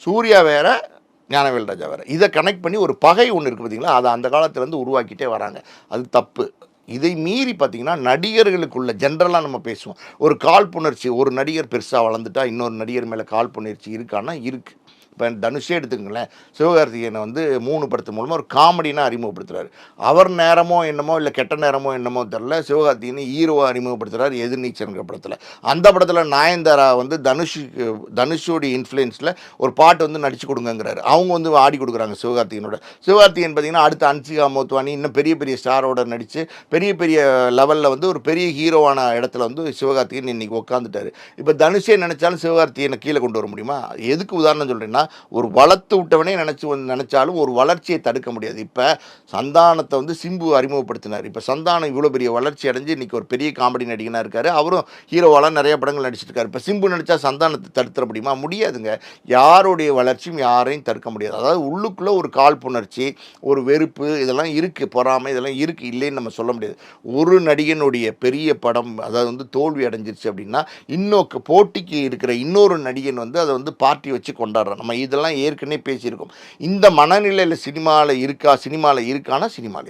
சூர்யா வேற, ஞானவேல் ராஜா வேறு. இதை கனெக்ட் பண்ணி ஒரு பகை ஒன்று இருக்குது பார்த்தீங்களா, அதை அந்த காலத்துலேருந்து உருவாக்கிட்டே வராங்க. அது தப்பு. இதை மீறி பார்த்தீங்கன்னா நடிகர்களுக்குள்ள ஜென்ரலாக நம்ம பேசுவோம். ஒரு காழ்ப்புணர்ச்சி, ஒரு நடிகர் பெருசாக வளர்ந்துட்டா இன்னொரு நடிகர் மேலே காழ்ப்புணர்ச்சி இருக்கான்னா இருக்குது. இப்போ தனுஷே எடுத்துக்கங்களேன், சிவகார்த்திகேயனை வந்து 3 படத்து மூலமாக ஒரு காமெடினா அறிமுகப்படுத்துகிறாரு. அவர் நேரமோ என்னமோ இல்லை கெட்ட நேரமோ என்னமோ தெரில, சிவகார்த்திகேயனை ஹீரோவாக அறிமுகப்படுத்துகிறார் எதிர்நீச்சல்ங்கிற படத்தில். அந்த படத்தில் நாயன்தாரா வந்து தனுஷோடைய இன்ஃப்ளூயன்ஸில் ஒரு பாட்டு வந்து நடிச்சு கொடுங்கங்கிறாரு. அவங்க வந்து ஆடி கொடுக்குறாங்க சிவகார்த்திகேயனோட. சிவகார்த்திகேயன் பார்த்தீங்கன்னா அடுத்து அன்சிகா மோத்வானி இன்னும் பெரிய பெரிய ஸ்டாரோட நடித்து பெரிய பெரிய லெவலில் வந்து ஒரு பெரிய ஹீரோவான இடத்துல வந்து சிவகார்த்திகேயன் இன்னைக்கு உட்காந்துட்டாரு. இப்போ தனுஷே நினைச்சாலும் சிவகார்த்திகேயனை கீழே கொண்டு வர முடியுமா? எதுக்கு உதாரணம் சொல்கிறேன்னா, ஒரு வளர்த்து விட்டவனே நினைச்சாலும் ஒரு வளர்ச்சியை தடுக்க முடியாது. இப்போ சந்தானத்தை வந்து சிம்பு அறிமுகப்படுத்தினார். இப்போ சந்தானம் இவ்வளோ பெரிய வளர்ச்சி அடைஞ்சு இன்னைக்கு ஒரு பெரிய காமெடி நடிகனாக இருக்காரு. அவரும் ஹீரோவாலாம் நிறைய படங்கள் நடிச்சிட்டு இருக்காரு. இப்போ சிம்பு நடித்தா சந்தானத்தை தடுத்துட முடியுமா? முடியாதுங்க. யாருடைய வளர்ச்சியும் யாரையும் தடுக்க முடியாது. அதாவது உள்ளுக்குள்ளே ஒரு காழ்ப்புணர்ச்சி, ஒரு வெறுப்பு இதெல்லாம் இருக்குது, பொறாமை இதெல்லாம் இருக்குது, இல்லைன்னு நம்ம சொல்ல முடியாது. ஒரு நடிகனுடைய பெரிய படம் அதாவது வந்து தோல்வி அடைஞ்சிருச்சு அப்படின்னா இன்னொரு போட்டிக்கு இருக்கிற இன்னொரு நடிகன் வந்து அதை வந்து பார்ட்டி வச்சு கொண்டாடுறான். நம்ம இதெல்லாம் ஏற்கனவே பேசியிருக்கோம். இந்த மனநிலையில் சினிமாவில் இருக்கானா? சினிமாவில்